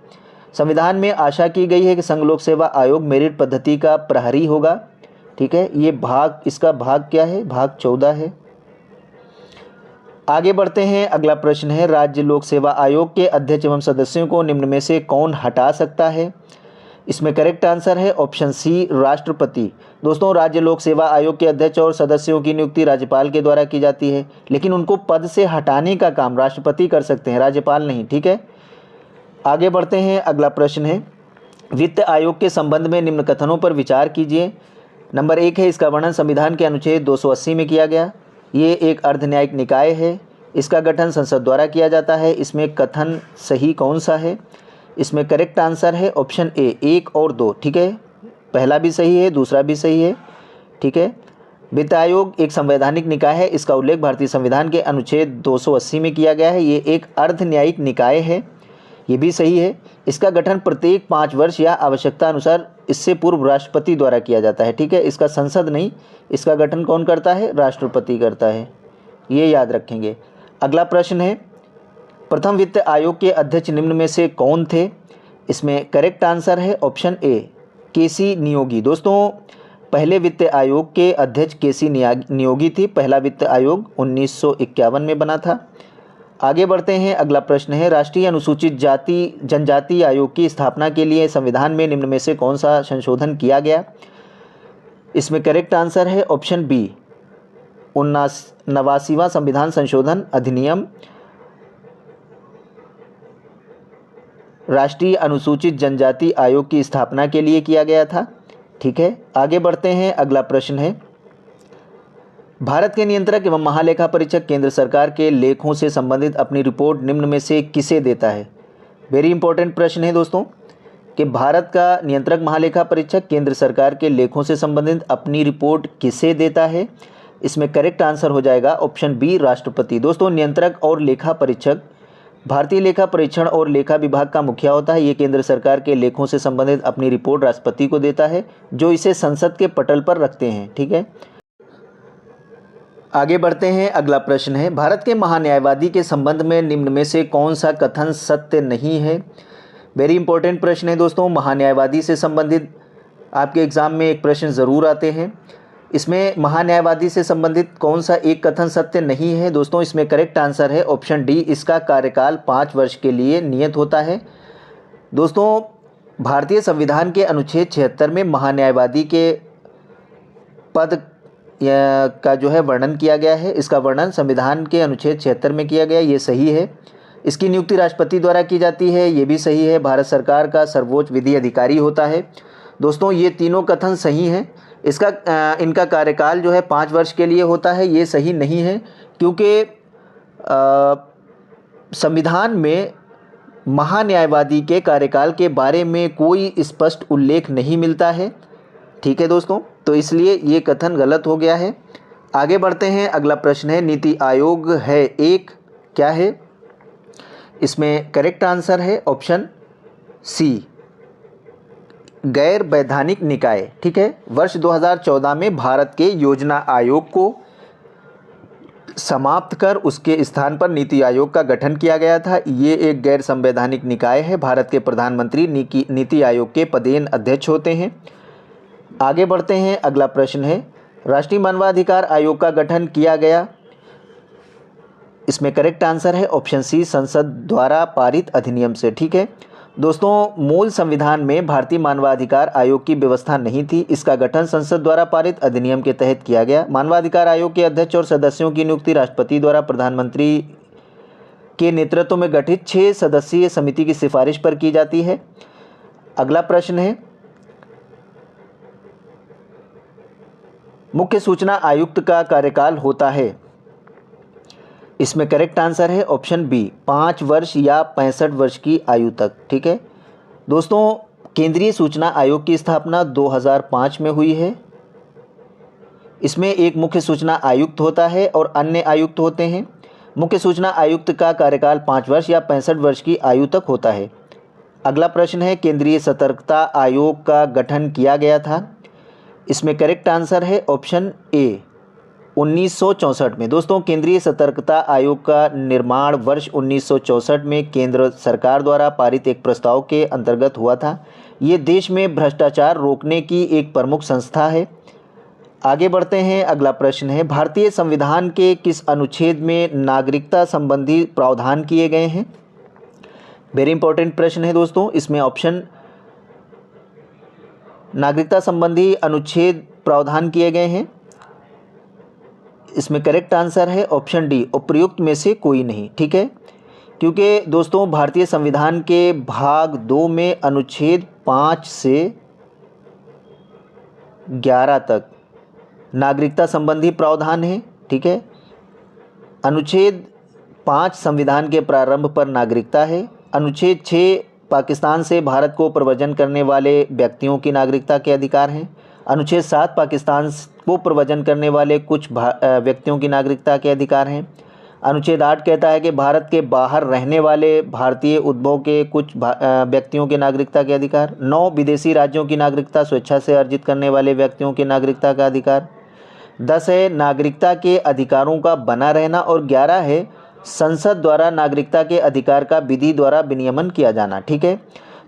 संविधान में आशा की गई है कि संघ लोक सेवा आयोग मेरिट पद्धति का प्रहरी होगा। ठीक है, ये इसका भाग क्या है? भाग 14 है। आगे बढ़ते हैं। अगला प्रश्न है, राज्य लोक सेवा आयोग के अध्यक्ष एवं सदस्यों को निम्न में से कौन हटा सकता है? इसमें करेक्ट आंसर है ऑप्शन सी, राष्ट्रपति। दोस्तों, राज्य लोक सेवा आयोग के अध्यक्ष और सदस्यों की नियुक्ति राज्यपाल के द्वारा की जाती है, लेकिन उनको पद से हटाने का काम राष्ट्रपति कर सकते हैं, राज्यपाल नहीं। ठीक है, आगे बढ़ते हैं। अगला प्रश्न है, वित्त आयोग के संबंध में निम्न कथनों पर विचार कीजिए। नंबर 1 है, इसका वर्णन संविधान के अनुच्छेद 280 में किया गया। ये एक अर्धन्यायिक निकाय है, इसका गठन संसद द्वारा किया जाता है। इसमें कथन सही कौन सा है? इसमें करेक्ट आंसर है ऑप्शन ए, 1 और 2। ठीक है, पहला भी सही है, दूसरा भी सही है। ठीक है, वित्त आयोग एक संवैधानिक निकाय है, इसका उल्लेख भारतीय संविधान के अनुच्छेद 280 में किया गया है। ये एक अर्धन्यायिक निकाय है, ये भी सही है। इसका गठन प्रत्येक 5 वर्ष या आवश्यकता अनुसार इससे पूर्व राष्ट्रपति द्वारा किया जाता है। ठीक है, इसका संसद नहीं, इसका गठन कौन करता है? राष्ट्रपति करता है, ये याद रखेंगे। अगला प्रश्न है, प्रथम वित्त आयोग के अध्यक्ष निम्न में से कौन थे? इसमें करेक्ट आंसर है ऑप्शन ए, केसी नियोगी। दोस्तों, पहले वित्त आयोग के अध्यक्ष केसी नियोगी थी। पहला वित्त आयोग 1951 में बना था। आगे बढ़ते हैं। अगला प्रश्न है, राष्ट्रीय अनुसूचित जाति जनजाति आयोग की स्थापना के लिए संविधान में निम्न में से कौन सा संशोधन किया गया? इसमें करेक्ट आंसर है ऑप्शन बी, 89वां संविधान संशोधन अधिनियम राष्ट्रीय अनुसूचित जनजाति आयोग की स्थापना के लिए किया गया था। ठीक है, आगे बढ़ते हैं। अगला प्रश्न है, भारत के नियंत्रक एवं महालेखा परीक्षक केंद्र सरकार के लेखों से संबंधित अपनी रिपोर्ट निम्न में से किसे देता है। वेरी इंपॉर्टेंट प्रश्न है दोस्तों कि भारत का नियंत्रक महालेखा परीक्षक केंद्र सरकार के लेखों से संबंधित अपनी रिपोर्ट किसे देता है। इसमें करेक्ट आंसर हो जाएगा ऑप्शन बी, राष्ट्रपति। दोस्तों, नियंत्रक और लेखा परीक्षक भारतीय लेखा परीक्षण और लेखा विभाग का मुखिया होता है। ये केंद्र सरकार के लेखों से संबंधित अपनी रिपोर्ट राष्ट्रपति को देता है, जो इसे संसद के पटल पर रखते हैं। ठीक है, आगे बढ़ते हैं। अगला प्रश्न है, भारत के महान्यायवादी के संबंध में निम्न में से कौन सा कथन सत्य नहीं है। वेरी इंपॉर्टेंट प्रश्न है दोस्तों। महान्यायवादी से संबंधित आपके एग्जाम में एक प्रश्न ज़रूर आते हैं। इसमें महान्यायवादी से संबंधित कौन सा एक कथन सत्य नहीं है। दोस्तों, इसमें करेक्ट आंसर है ऑप्शन डी, इसका कार्यकाल 5 वर्ष के लिए नियत होता है। दोस्तों, भारतीय संविधान के अनुच्छेद 76 में महान्यायवादी के पद का जो है वर्णन किया गया है। इसका वर्णन संविधान के अनुच्छेद 76 में किया गया, ये सही है। इसकी नियुक्ति राष्ट्रपति द्वारा की जाती है, ये भी सही है। भारत सरकार का सर्वोच्च विधि अधिकारी होता है। दोस्तों, ये तीनों कथन सही हैं। इनका कार्यकाल जो है 5 वर्ष के लिए होता है, ये सही नहीं है, क्योंकि संविधान में महान्यायवादी के कार्यकाल के बारे में कोई स्पष्ट उल्लेख नहीं मिलता है। ठीक है दोस्तों, तो इसलिए ये कथन गलत हो गया है। आगे बढ़ते हैं। अगला प्रश्न है, नीति आयोग है एक, क्या है। इसमें करेक्ट आंसर है ऑप्शन सी, गैर वैधानिक निकाय। ठीक है, वर्ष 2014 में भारत के योजना आयोग को समाप्त कर उसके स्थान पर नीति आयोग का गठन किया गया था। ये एक गैर संवैधानिक निकाय है। भारत के प्रधानमंत्री नीति आयोग के पदेन अध्यक्ष होते हैं। आगे बढ़ते हैं। अगला प्रश्न है, राष्ट्रीय मानवाधिकार आयोग का गठन किया गया। इसमें करेक्ट आंसर है ऑप्शन सी, संसद द्वारा पारित अधिनियम से। ठीक है दोस्तों, मूल संविधान में भारतीय मानवाधिकार आयोग की व्यवस्था नहीं थी। इसका गठन संसद द्वारा पारित अधिनियम के तहत किया गया। मानवाधिकार आयोग के अध्यक्ष और सदस्यों की नियुक्ति राष्ट्रपति द्वारा प्रधानमंत्री के नेतृत्व में गठित 6 सदस्यीय समिति की सिफारिश पर की जाती है। अगला प्रश्न है, मुख्य सूचना आयुक्त का कार्यकाल होता है। इसमें करेक्ट आंसर है ऑप्शन बी, 5 वर्ष या 65 वर्ष की आयु तक। ठीक है दोस्तों, केंद्रीय सूचना आयोग की स्थापना 2005 में हुई है। इसमें एक मुख्य सूचना आयुक्त होता है और अन्य आयुक्त होते हैं। मुख्य सूचना आयुक्त का कार्यकाल 5 वर्ष या 65 वर्ष की आयु तक होता है। अगला प्रश्न है, केंद्रीय सतर्कता आयोग का गठन किया गया था। इसमें करेक्ट आंसर है ऑप्शन ए, 1964 में। दोस्तों, केंद्रीय सतर्कता आयोग का निर्माण वर्ष 1964 में केंद्र सरकार द्वारा पारित एक प्रस्ताव के अंतर्गत हुआ था। ये देश में भ्रष्टाचार रोकने की एक प्रमुख संस्था है। आगे बढ़ते हैं। अगला प्रश्न है, भारतीय संविधान के किस अनुच्छेद में नागरिकता संबंधी प्रावधान किए गए हैं। वेरी इंपॉर्टेंट प्रश्न है दोस्तों। इसमें ऑप्शन नागरिकता संबंधी अनुच्छेद प्रावधान किए गए हैं। इसमें करेक्ट आंसर है ऑप्शन डी, उपर्युक्त में से कोई नहीं। ठीक है, क्योंकि दोस्तों भारतीय संविधान के भाग 2 में अनुच्छेद 5 से 11 तक नागरिकता संबंधी प्रावधान है। ठीक है, अनुच्छेद 5 संविधान के प्रारंभ पर नागरिकता है। अनुच्छेद 6 पाकिस्तान से भारत को प्रव्रजन करने वाले व्यक्तियों की नागरिकता के अधिकार हैं। अनुच्छेद 7 पाकिस्तान को प्रव्रजन करने वाले कुछ व्यक्तियों की नागरिकता के अधिकार हैं। अनुच्छेद 8 कहता है कि भारत के बाहर रहने वाले भारतीय उद्भव के कुछ व्यक्तियों की नागरिकता के अधिकार। 9 विदेशी राज्यों की नागरिकता स्वेच्छा से अर्जित करने वाले व्यक्तियों की नागरिकता का अधिकार। 10 है नागरिकता के अधिकारों का बना रहना। और 11 है संसद द्वारा नागरिकता के अधिकार का विधि द्वारा विनियमन किया जाना। ठीक है,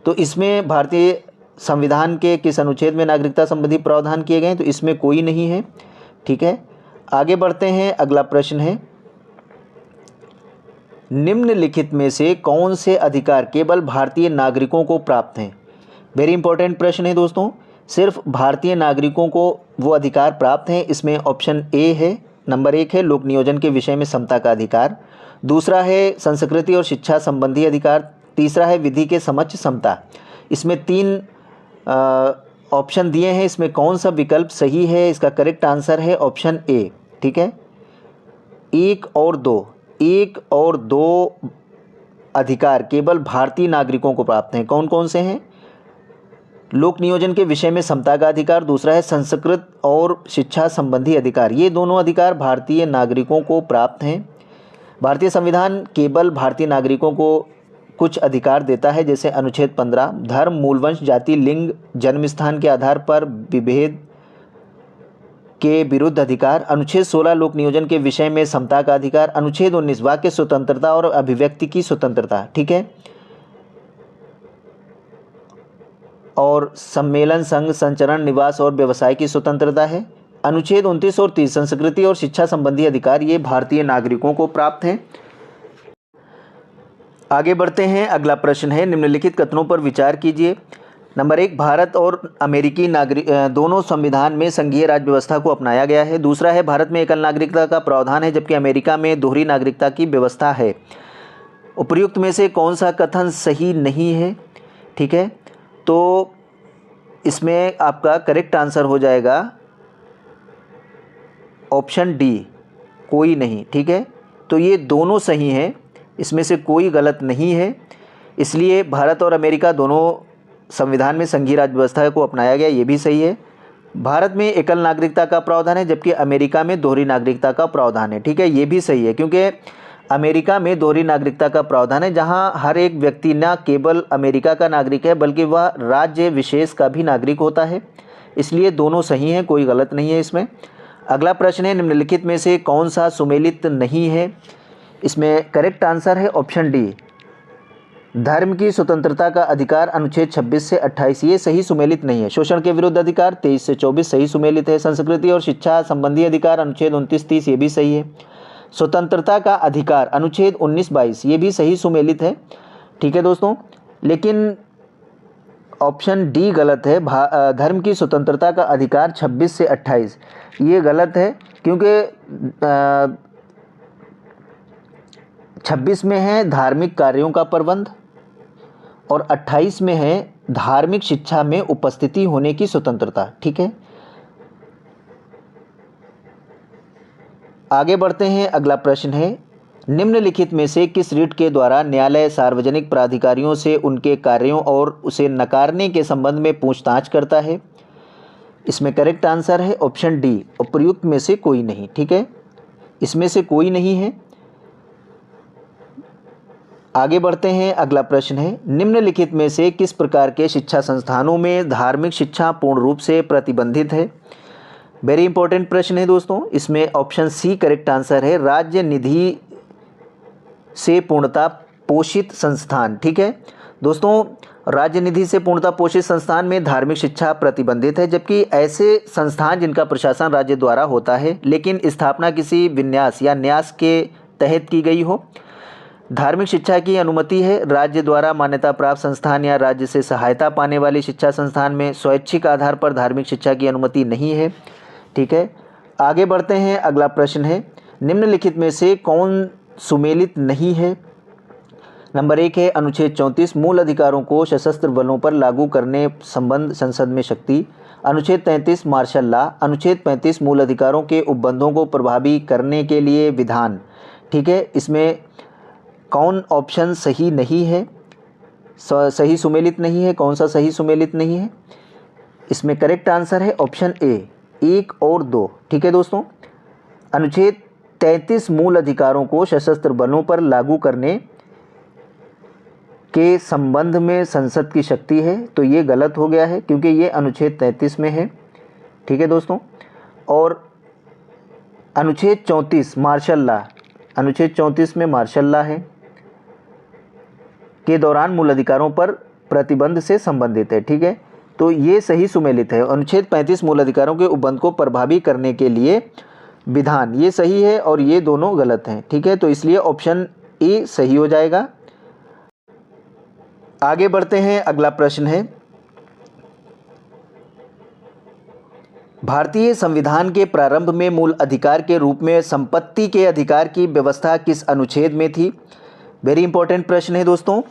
तो इसमें भारतीय संविधान के किस अनुच्छेद में नागरिकता संबंधी प्रावधान किए गए हैं, तो इसमें कोई नहीं है। ठीक है, आगे बढ़ते हैं। अगला प्रश्न है, निम्नलिखित में से कौन से अधिकार केवल भारतीय नागरिकों को प्राप्त हैं। वेरी इंपॉर्टेंट प्रश्न है दोस्तों। सिर्फ भारतीय नागरिकों को वो अधिकार प्राप्त हैं। इसमें ऑप्शन ए है, नंबर 1 है लोक नियोजन के विषय में समता का अधिकार। दूसरा है संस्कृति और शिक्षा संबंधी अधिकार। तीसरा है विधि के समक्ष समता। इसमें 3 ऑप्शन दिए हैं, इसमें कौन सा विकल्प सही है? इसका करेक्ट आंसर है ऑप्शन ए। ठीक है, 1 और 2 अधिकार केवल भारतीय नागरिकों को प्राप्त हैं। कौन कौन से हैं? लोक नियोजन के विषय में समता का अधिकार, दूसरा है संस्कृत और शिक्षा संबंधी अधिकार। ये दोनों अधिकार भारतीय नागरिकों को प्राप्त हैं। भारतीय संविधान केवल भारतीय नागरिकों को कुछ अधिकार देता है, जैसे अनुच्छेद 15 धर्म, मूलवंश, जाति, लिंग, जन्म स्थान के आधार पर विभेद के विरुद्ध अधिकार। अनुच्छेद 16 लोक नियोजन के विषय में समता का अधिकार। अनुच्छेद 19 वाक्य स्वतंत्रता और अभिव्यक्ति की स्वतंत्रता। ठीक है, और सम्मेलन, संघ, संचरण, निवास और व्यवसाय की स्वतंत्रता है। अनुच्छेद 29 और 30 संस्कृति और शिक्षा संबंधी अधिकार, ये भारतीय नागरिकों को प्राप्त हैं। आगे बढ़ते हैं, अगला प्रश्न है निम्नलिखित कथनों पर विचार कीजिए। नंबर 1, भारत और अमेरिकी नागरिक दोनों संविधान में संघीय राज्य व्यवस्था को अपनाया गया है। दूसरा है भारत में एकल नागरिकता का प्रावधान है, जबकि अमेरिका में दोहरी नागरिकता की व्यवस्था है। उपर्युक्त में से कौन सा कथन सही नहीं है? ठीक है, तो इसमें आपका करेक्ट आंसर हो जाएगा ऑप्शन डी, कोई नहीं। ठीक है, तो ये दोनों सही हैं, इसमें से कोई गलत नहीं है। इसलिए भारत और अमेरिका दोनों संविधान में संघीय राज्य व्यवस्था को अपनाया गया, ये भी सही है। भारत में एकल नागरिकता का प्रावधान है, जबकि अमेरिका में दोहरी नागरिकता का प्रावधान है। ठीक है, ये भी सही है, क्योंकि अमेरिका में दोहरी नागरिकता का प्रावधान है, जहां हर एक व्यक्ति न केवल अमेरिका का नागरिक है बल्कि वह राज्य विशेष का भी नागरिक होता है। इसलिए दोनों सही हैं, कोई गलत नहीं है इसमें। अगला प्रश्न है निम्नलिखित में से कौन सा सुमेलित नहीं है? इसमें करेक्ट आंसर है ऑप्शन डी, धर्म की स्वतंत्रता का अधिकार अनुच्छेद 26 से 28, ये सही सुमेलित नहीं है। शोषण के विरुद्ध अधिकार 23 से 24 सही सुमेलित है। संस्कृति और शिक्षा संबंधी अधिकार अनुच्छेद 29-30 ये भी सही है। स्वतंत्रता का अधिकार अनुच्छेद 19-22 ये भी सही सुमेलित है। ठीक है दोस्तों, लेकिन ऑप्शन डी गलत है। धर्म की स्वतंत्रता का अधिकार 26 से 28 ये गलत है, क्योंकि 26 में है धार्मिक कार्यों का प्रबंध और 28 में है धार्मिक शिक्षा में उपस्थिति होने की स्वतंत्रता। ठीक है, आगे बढ़ते हैं। अगला प्रश्न है निम्नलिखित में से किस रीट के द्वारा न्यायालय सार्वजनिक प्राधिकारियों से उनके कार्यों और उसे नकारने के संबंध में पूछताछ करता है? इसमें करेक्ट आंसर है ऑप्शन डी, उपर्युक्त में से कोई नहीं। ठीक है, इसमें से कोई नहीं है। आगे बढ़ते हैं, अगला प्रश्न है निम्नलिखित में से किस प्रकार के शिक्षा संस्थानों में धार्मिक शिक्षा पूर्ण रूप से प्रतिबंधित है? वेरी इंपॉर्टेंट प्रश्न है दोस्तों। इसमें ऑप्शन सी करेक्ट आंसर है, राज्य निधि से पूर्णतः पोषित संस्थान। ठीक है दोस्तों, राज्य निधि से पूर्णतः पोषित संस्थान में धार्मिक शिक्षा प्रतिबंधित है, जबकि ऐसे संस्थान जिनका प्रशासन राज्य द्वारा होता है लेकिन स्थापना किसी विन्यास या न्यास के तहत की गई हो, धार्मिक शिक्षा की अनुमति है। राज्य द्वारा मान्यता प्राप्त संस्थान या राज्य से सहायता पाने वाली शिक्षा संस्थान में स्वैच्छिक आधार पर धार्मिक शिक्षा की अनुमति नहीं है। ठीक है, आगे बढ़ते हैं। अगला प्रश्न है निम्नलिखित में से कौन सुमेलित नहीं है? नंबर 1 है अनुच्छेद 34 मूल अधिकारों को सशस्त्र बलों पर लागू करने संबंध संसद में शक्ति। अनुच्छेद 33 मार्शल लॉ। अनुच्छेद 35 मूल अधिकारों के उपबंधों को प्रभावी करने के लिए विधान। ठीक है, इसमें कौन ऑप्शन सही नहीं है, सही सुमेलित नहीं है? कौन सा सही सुमेलित नहीं है? इसमें करेक्ट आंसर है ऑप्शन ए, 1 और 2। ठीक है दोस्तों, अनुच्छेद 33 मूल अधिकारों को सशस्त्र बलों पर लागू करने के संबंध में संसद की शक्ति है, तो ये गलत हो गया है क्योंकि ये अनुच्छेद 33 में है। ठीक है दोस्तों, और अनुच्छेद 34 मार्शल लॉ, अनुच्छेद 34 में मार्शल लॉ है के दौरान मूल अधिकारों पर प्रतिबंध से संबंधित है। ठीक है, तो ये सही सुमेलित है। अनुच्छेद 35 मूल अधिकारों के उपबंध को प्रभावी करने के लिए विधान, ये सही है और ये दोनों गलत हैं। ठीक है, तो इसलिए ऑप्शन ए सही हो जाएगा। आगे बढ़ते हैं, अगला प्रश्न है भारतीय संविधान के प्रारंभ में मूल अधिकार के रूप में संपत्ति के अधिकार की व्यवस्था किस अनुच्छेद में थी? वेरी इंपॉर्टेंट प्रश्न है दोस्तों।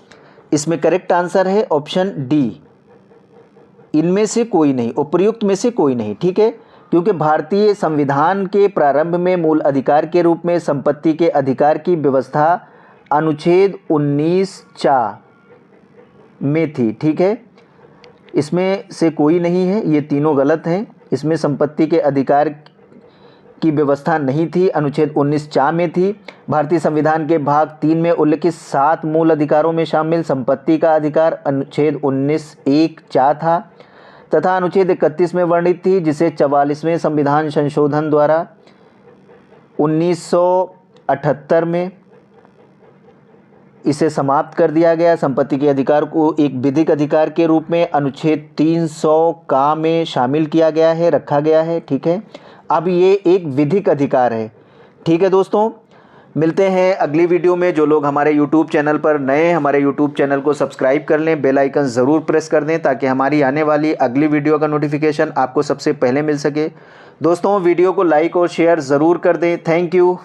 इसमें करेक्ट आंसर है ऑप्शन डी, इनमें से कोई नहीं, उपर्युक्त में से कोई नहीं। ठीक है, क्योंकि भारतीय संविधान के प्रारंभ में मूल अधिकार के रूप में संपत्ति के अधिकार की व्यवस्था अनुच्छेद 19(4) में थी। ठीक है, इसमें से कोई नहीं है, ये तीनों गलत हैं। इसमें संपत्ति के अधिकार की व्यवस्था नहीं थी, अनुच्छेद 19(4) में थी। भारतीय संविधान के भाग 3 में उल्लिखित 7 मूल अधिकारों में शामिल संपत्ति का अधिकार अनुच्छेद 19(1)(4) था तथा अनुच्छेद 31 में वर्णित थी, जिसे 44वें संविधान संशोधन द्वारा 1978 में इसे समाप्त कर दिया गया। संपत्ति के अधिकार को एक विधिक अधिकार के रूप में अनुच्छेद 300 का में शामिल किया गया है, रखा गया है। ठीक है, अब ये एक विधिक अधिकार है। ठीक है दोस्तों, मिलते हैं अगली वीडियो में। जो लोग हमारे YouTube चैनल पर नए हैं, हमारे YouTube चैनल को सब्सक्राइब कर लें, बेल आइकन ज़रूर प्रेस कर दें ताकि हमारी आने वाली अगली वीडियो का नोटिफिकेशन आपको सबसे पहले मिल सके। दोस्तों, वीडियो को लाइक और शेयर ज़रूर कर दें। Thank you.